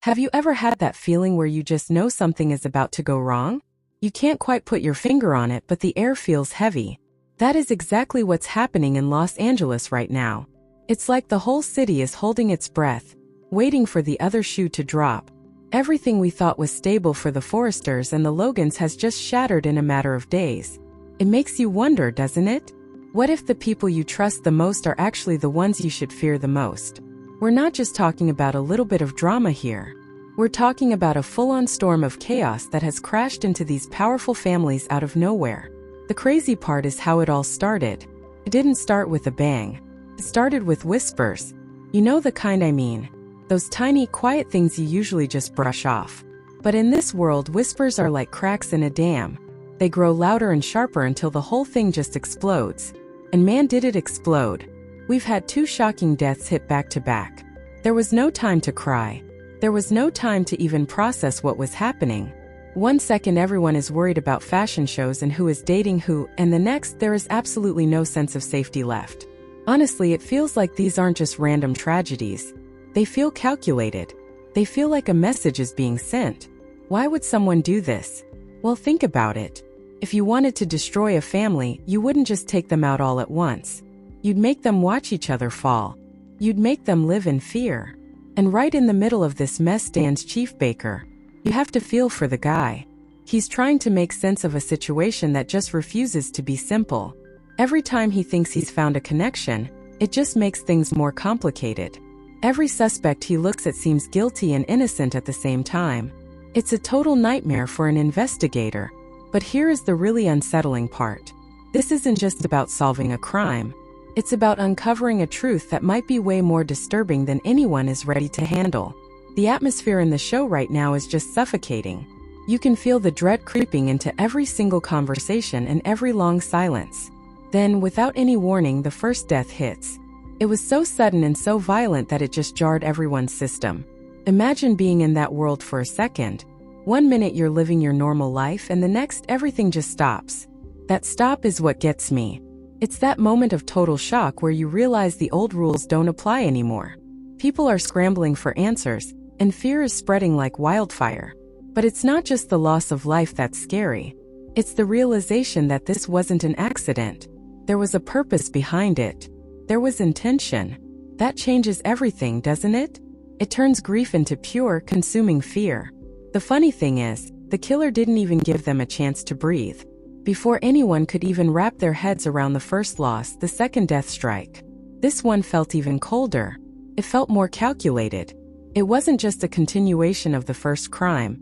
Have you ever had that feeling where you just know something is about to go wrong? You can't quite put your finger on it, but the air feels heavy. That is exactly what's happening in Los Angeles right now. It's like the whole city is holding its breath, waiting for the other shoe to drop. Everything we thought was stable for the Forresters and the Logans has just shattered in a matter of days. It makes you wonder, doesn't it? What if the people you trust the most are actually the ones you should fear the most? We're not just talking about a little bit of drama here. We're talking about a full-on storm of chaos that has crashed into these powerful families out of nowhere. The crazy part is how it all started. It didn't start with a bang. It started with whispers. You know the kind I mean. Those tiny, quiet things you usually just brush off. But in this world, whispers are like cracks in a dam. They grow louder and sharper until the whole thing just explodes. And man, did it explode. We've had 2 shocking deaths hit back to back. There was no time to cry. There was no time to even process what was happening. One second everyone is worried about fashion shows and who is dating who, and the next there is absolutely no sense of safety left. Honestly, it feels like these aren't just random tragedies. They feel calculated. They feel like a message is being sent. Why would someone do this? Well, think about it. If you wanted to destroy a family, you wouldn't just take them out all at once. You'd make them watch each other fall. You'd make them live in fear. And right in the middle of this mess stands Chief Baker. You have to feel for the guy. He's trying to make sense of a situation that just refuses to be simple. Every time he thinks he's found a connection, it just makes things more complicated. Every suspect he looks at seems guilty and innocent at the same time. It's a total nightmare for an investigator. But here is the really unsettling part. This isn't just about solving a crime. It's about uncovering a truth that might be way more disturbing than anyone is ready to handle. The atmosphere in the show right now is just suffocating. You can feel the dread creeping into every single conversation and every long silence. Then, without any warning, the first death hits. It was so sudden and so violent that it just jarred everyone's system. Imagine being in that world for a second. One minute you're living your normal life and the next everything just stops. That stop is what gets me. It's that moment of total shock where you realize the old rules don't apply anymore. People are scrambling for answers, and fear is spreading like wildfire. But it's not just the loss of life that's scary. It's the realization that this wasn't an accident. There was a purpose behind it. There was intention. That changes everything, doesn't it? It turns grief into pure, consuming fear. The funny thing is, the killer didn't even give them a chance to breathe. Before anyone could even wrap their heads around the first loss, the second death strike. This one felt even colder. It felt more calculated. It wasn't just a continuation of the first crime.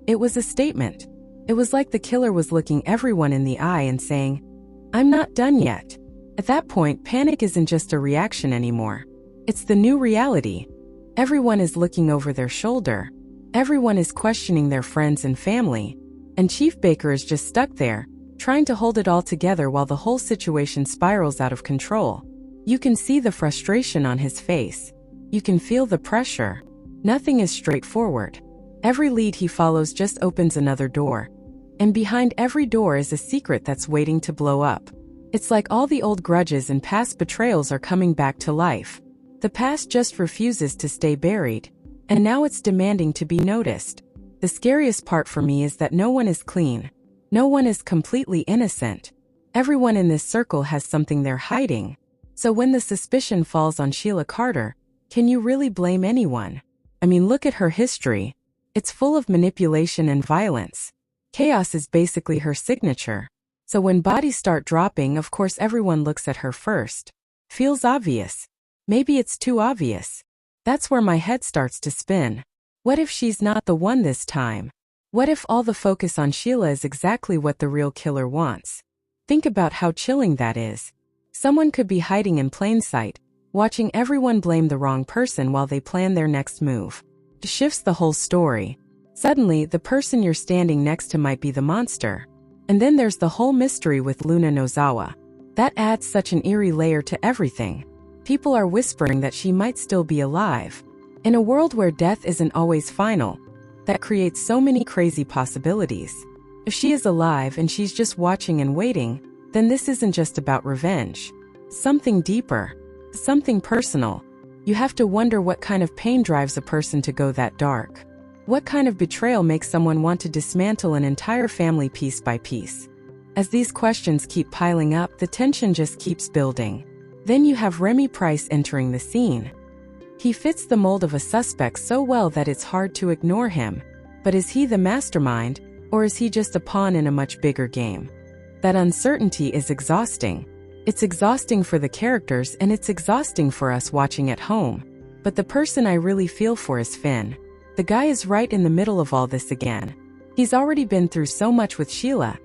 It was a statement. It was like the killer was looking everyone in the eye and saying, "I'm not done yet." At that point, panic isn't just a reaction anymore. It's the new reality. Everyone is looking over their shoulder. Everyone is questioning their friends and family. And Chief Baker is just stuck there, trying to hold it all together while the whole situation spirals out of control. You can see the frustration on his face. You can feel the pressure. Nothing is straightforward. Every lead he follows just opens another door. And behind every door is a secret that's waiting to blow up. It's like all the old grudges and past betrayals are coming back to life. The past just refuses to stay buried. And now it's demanding to be noticed. The scariest part for me is that no one is clean. No one is completely innocent. Everyone in this circle has something they're hiding. So when the suspicion falls on Sheila Carter, can you really blame anyone? I mean, look at her history. It's full of manipulation and violence. Chaos is basically her signature. So when bodies start dropping, of course everyone looks at her first. Feels obvious. Maybe it's too obvious. That's where my head starts to spin. What if she's not the one this time? What if all the focus on Sheila is exactly what the real killer wants? Think about how chilling that is. Someone could be hiding in plain sight, watching everyone blame the wrong person while they plan their next move. It shifts the whole story. Suddenly, the person you're standing next to might be the monster. And then there's the whole mystery with Luna Nozawa. That adds such an eerie layer to everything. People are whispering that she might still be alive. In a world where death isn't always final, that creates so many crazy possibilities. If she is alive and she's just watching and waiting, then this isn't just about revenge. Something deeper. Something personal. You have to wonder what kind of pain drives a person to go that dark. What kind of betrayal makes someone want to dismantle an entire family piece by piece? As these questions keep piling up, the tension just keeps building. Then you have Remy Price entering the scene. He fits the mold of a suspect so well that it's hard to ignore him. But is he the mastermind, or is he just a pawn in a much bigger game? That uncertainty is exhausting. It's exhausting for the characters, and it's exhausting for us watching at home. But the person I really feel for is Finn. The guy is right in the middle of all this again. He's already been through so much with Sheila,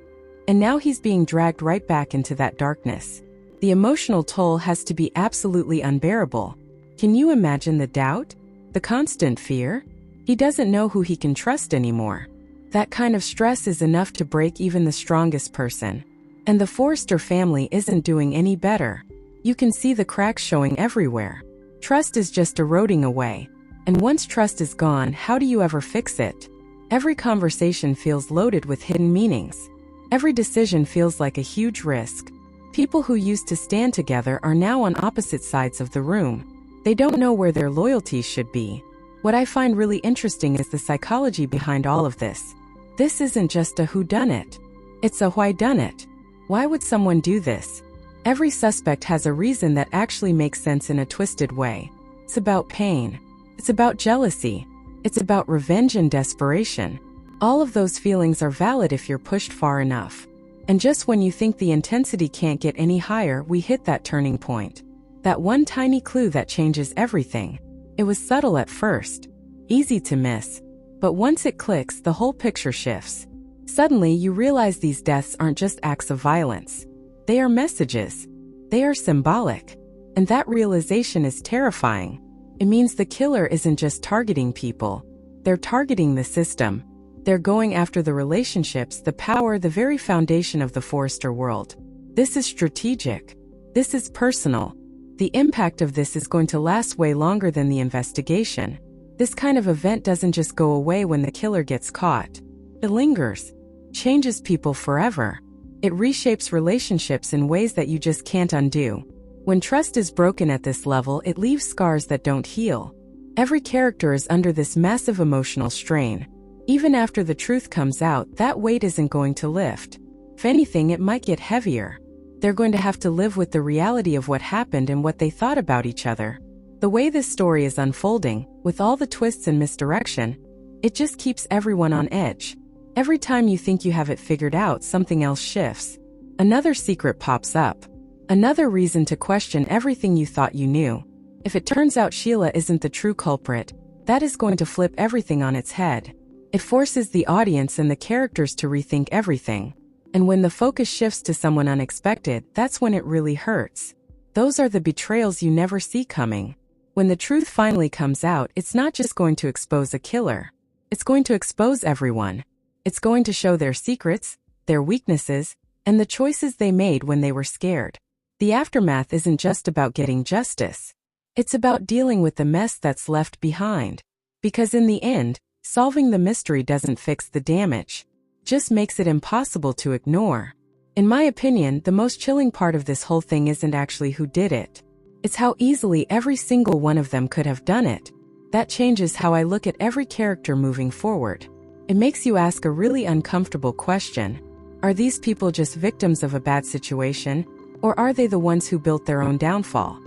and now he's being dragged right back into that darkness. The emotional toll has to be absolutely unbearable. Can you imagine the doubt? The constant fear? He doesn't know who he can trust anymore. That kind of stress is enough to break even the strongest person. And the Forrester family isn't doing any better. You can see the cracks showing everywhere. Trust is just eroding away. And once trust is gone, how do you ever fix it? Every conversation feels loaded with hidden meanings. Every decision feels like a huge risk. People who used to stand together are now on opposite sides of the room. They don't know where their loyalties should be. What I find really interesting is the psychology behind all of this. This isn't just a whodunit. It's a whydunit. Why would someone do this? Every suspect has a reason that actually makes sense in a twisted way. It's about pain. It's about jealousy. It's about revenge and desperation. All of those feelings are valid if you're pushed far enough. And just when you think the intensity can't get any higher, we hit that turning point. That one tiny clue that changes everything. It was subtle at first, easy to miss, but once it clicks, the whole picture shifts. Suddenly, you realize these deaths aren't just acts of violence. They are messages. They are symbolic. And that realization is terrifying. It means the killer isn't just targeting people. They're targeting the system. They're going after the relationships, the power, the very foundation of the Forrester world. This is strategic. This is personal. The impact of this is going to last way longer than the investigation. This kind of event doesn't just go away when the killer gets caught. It lingers, changes people forever. It reshapes relationships in ways that you just can't undo. When trust is broken at this level, it leaves scars that don't heal. Every character is under this massive emotional strain. Even after the truth comes out, that weight isn't going to lift. If anything, it might get heavier. They're going to have to live with the reality of what happened and what they thought about each other. The way this story is unfolding, with all the twists and misdirection, it just keeps everyone on edge. Every time you think you have it figured out, something else shifts. Another secret pops up. Another reason to question everything you thought you knew. If it turns out Sheila isn't the true culprit, that is going to flip everything on its head. It forces the audience and the characters to rethink everything. And when the focus shifts to someone unexpected, that's when it really hurts. Those are the betrayals you never see coming. When the truth finally comes out, it's not just going to expose a killer. It's going to expose everyone. It's going to show their secrets, their weaknesses, and the choices they made when they were scared. The aftermath isn't just about getting justice. It's about dealing with the mess that's left behind. Because in the end, solving the mystery doesn't fix the damage. Just makes it impossible to ignore. In my opinion, the most chilling part of this whole thing isn't actually who did it. It's how easily every single one of them could have done it. That changes how I look at every character moving forward. It makes you ask a really uncomfortable question. Are these people just victims of a bad situation, or are they the ones who built their own downfall?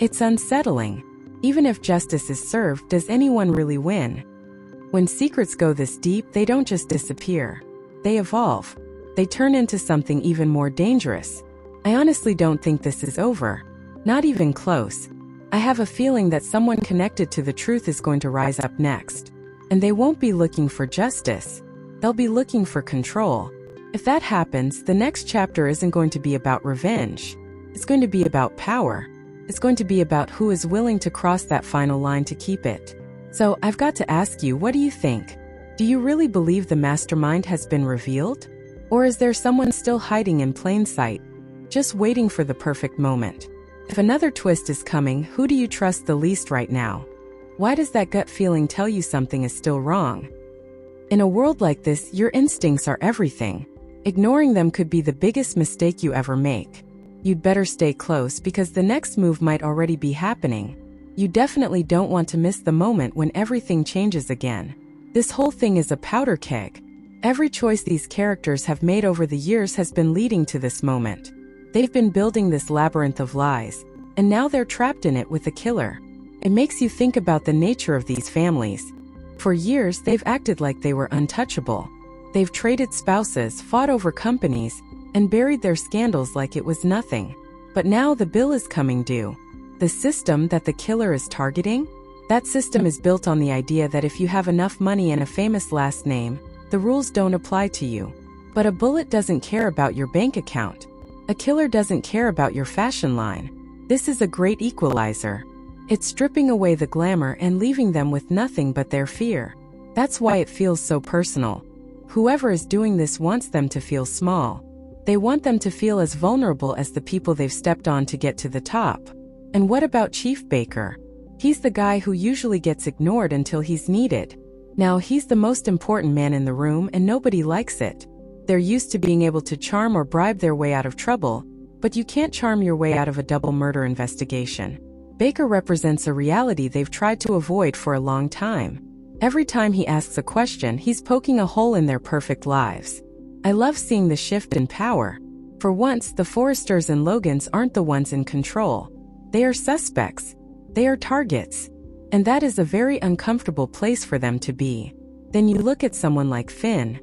It's unsettling. Even if justice is served, does anyone really win? When secrets go this deep, they don't just disappear. They evolve. They turn into something even more dangerous. I honestly don't think this is over. Not even close. I have a feeling that someone connected to the truth is going to rise up next. And they won't be looking for justice. They'll be looking for control. If that happens, the next chapter isn't going to be about revenge. It's going to be about power. It's going to be about who is willing to cross that final line to keep it. So, I've got to ask you, what do you think? Do you really believe the mastermind has been revealed? Or is there someone still hiding in plain sight, just waiting for the perfect moment? If another twist is coming, who do you trust the least right now? Why does that gut feeling tell you something is still wrong? In a world like this, your instincts are everything. Ignoring them could be the biggest mistake you ever make. You'd better stay close because the next move might already be happening. You definitely don't want to miss the moment when everything changes again. This whole thing is a powder keg. Every choice these characters have made over the years has been leading to this moment. They've been building this labyrinth of lies, and now they're trapped in it with a killer. It makes you think about the nature of these families. For years, they've acted like they were untouchable. They've traded spouses, fought over companies, and buried their scandals like it was nothing. But now the bill is coming due. The system that the killer is targeting? That system is built on the idea that if you have enough money and a famous last name, the rules don't apply to you. But a bullet doesn't care about your bank account. A killer doesn't care about your fashion line. This is a great equalizer. It's stripping away the glamour and leaving them with nothing but their fear. That's why it feels so personal. Whoever is doing this wants them to feel small. They want them to feel as vulnerable as the people they've stepped on to get to the top. And what about Chief Baker? He's the guy who usually gets ignored until he's needed. Now he's the most important man in the room and nobody likes it. They're used to being able to charm or bribe their way out of trouble, but you can't charm your way out of a double murder investigation. Baker represents a reality they've tried to avoid for a long time. Every time he asks a question, he's poking a hole in their perfect lives. I love seeing the shift in power. For once, the Forresters and Logans aren't the ones in control. They are suspects. They are targets. And that is a very uncomfortable place for them to be. Then you look at someone like Finn.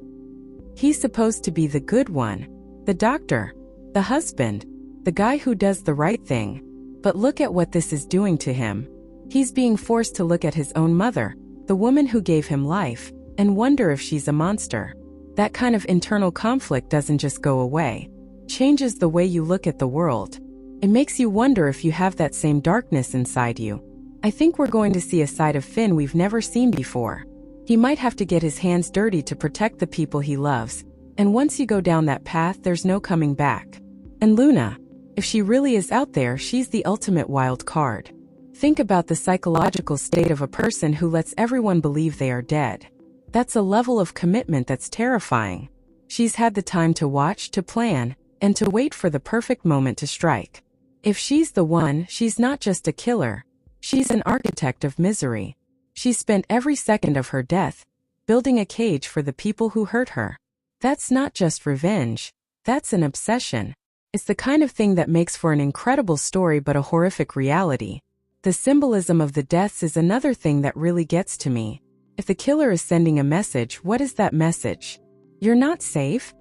He's supposed to be the good one, the doctor, the husband, the guy who does the right thing. But look at what this is doing to him. He's being forced to look at his own mother, the woman who gave him life, and wonder if she's a monster. That kind of internal conflict doesn't just go away. Changes the way you look at the world. It makes you wonder if you have that same darkness inside you. I think we're going to see a side of Finn we've never seen before. He might have to get his hands dirty to protect the people he loves, and once you go down that path, there's no coming back. And Luna, if she really is out there, she's the ultimate wild card. Think about the psychological state of a person who lets everyone believe they are dead. That's a level of commitment that's terrifying. She's had the time to watch, to plan, and to wait for the perfect moment to strike. If she's the one, she's not just a killer. She's an architect of misery. She spent every second of her death building a cage for the people who hurt her. That's not just revenge. That's an obsession. It's the kind of thing that makes for an incredible story but a horrific reality. The symbolism of the deaths is another thing that really gets to me. If the killer is sending a message, what is that message? You're not safe?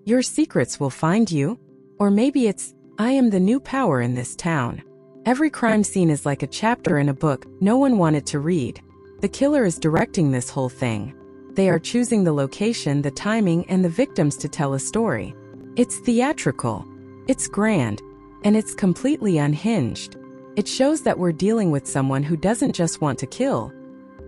Your secrets will find you? Or maybe it's, I am the new power in this town. Every crime scene is like a chapter in a book no one wanted to read. The killer is directing this whole thing. They are choosing the location, the timing, and the victims to tell a story. It's theatrical. It's grand. And it's completely unhinged. It shows that we're dealing with someone who doesn't just want to kill.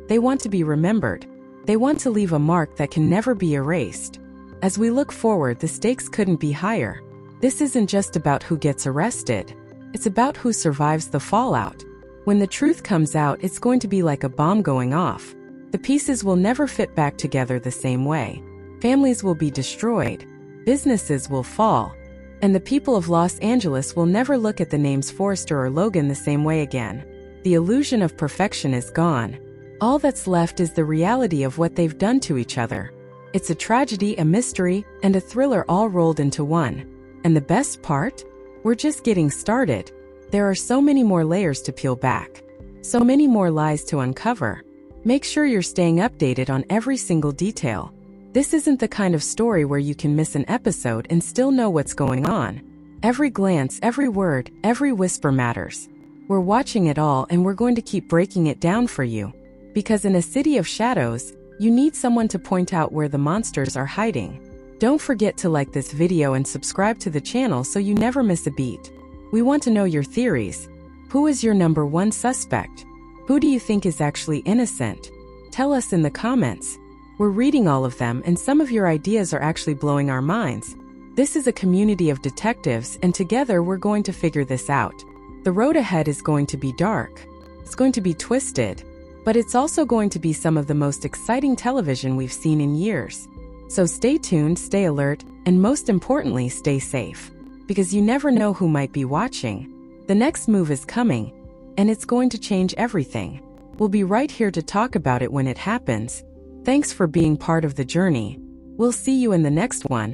They want to be remembered. They want to leave a mark that can never be erased. As we look forward, the stakes couldn't be higher. This isn't just about who gets arrested. It's about who survives the fallout. When the truth comes out, it's going to be like a bomb going off. The pieces will never fit back together the same way. Families will be destroyed. Businesses will fall. And the people of Los Angeles will never look at the names Forrester or Logan the same way again. The illusion of perfection is gone. All that's left is the reality of what they've done to each other. It's a tragedy, a mystery, and a thriller all rolled into one. And the best part? We're just getting started. There are so many more layers to peel back. So many more lies to uncover. Make sure you're staying updated on every single detail. This isn't the kind of story where you can miss an episode and still know what's going on. Every glance, every word, every whisper matters. We're watching it all and we're going to keep breaking it down for you. Because in a city of shadows, you need someone to point out where the monsters are hiding. Don't forget to like this video and subscribe to the channel so you never miss a beat. We want to know your theories. Who is your number one suspect? Who do you think is actually innocent? Tell us in the comments. We're reading all of them and some of your ideas are actually blowing our minds. This is a community of detectives and together we're going to figure this out. The road ahead is going to be dark. It's going to be twisted. But it's also going to be some of the most exciting television we've seen in years. So stay tuned, stay alert, and most importantly, stay safe. Because you never know who might be watching. The next move is coming, and it's going to change everything. We'll be right here to talk about it when it happens. Thanks for being part of the journey. We'll see you in the next one,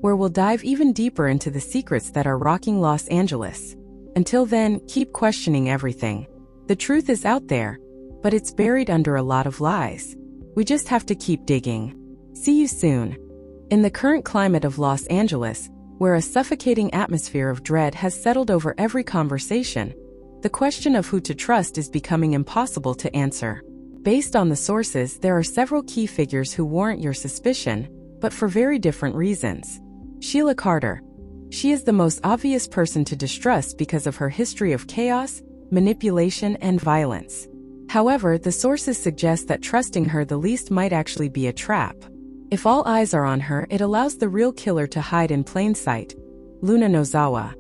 where we'll dive even deeper into the secrets that are rocking Los Angeles. Until then, keep questioning everything. The truth is out there, but it's buried under a lot of lies. We just have to keep digging. See you soon. In the current climate of Los Angeles, where a suffocating atmosphere of dread has settled over every conversation, the question of who to trust is becoming impossible to answer. Based on the sources, there are several key figures who warrant your suspicion, but for very different reasons. Sheila Carter. She is the most obvious person to distrust because of her history of chaos, manipulation, and violence. However, the sources suggest that trusting her the least might actually be a trap. If all eyes are on her, it allows the real killer to hide in plain sight. Luna Nozawa.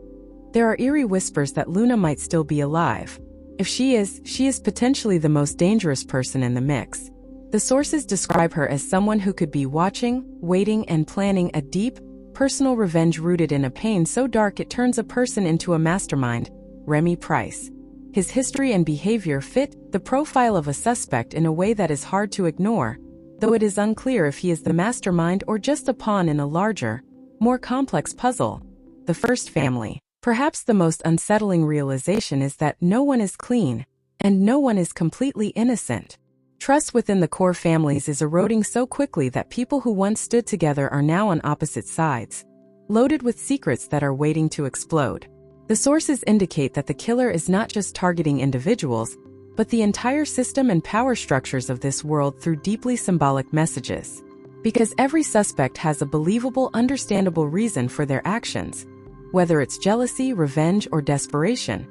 There are eerie whispers that Luna might still be alive. If she is potentially the most dangerous person in the mix. The sources describe her as someone who could be watching, waiting, and planning a deep, personal revenge rooted in a pain so dark it turns a person into a mastermind. Remy Price. His history and behavior fit the profile of a suspect in a way that is hard to ignore, though it is unclear if he is the mastermind or just a pawn in a larger, more complex puzzle. The First Family. Perhaps the most unsettling realization is that no one is clean, and no one is completely innocent. Trust within the core families is eroding so quickly that people who once stood together are now on opposite sides, loaded with secrets that are waiting to explode. The sources indicate that the killer is not just targeting individuals, but the entire system and power structures of this world through deeply symbolic messages. Because every suspect has a believable, understandable reason for their actions, whether it's jealousy, revenge, or desperation.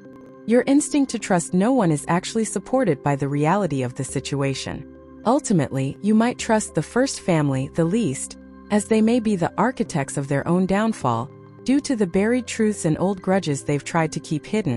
Your instinct to trust no one is actually supported by the reality of the situation. Ultimately, you might trust the First Family the least, as they may be the architects of their own downfall, due to the buried truths and old grudges they've tried to keep hidden.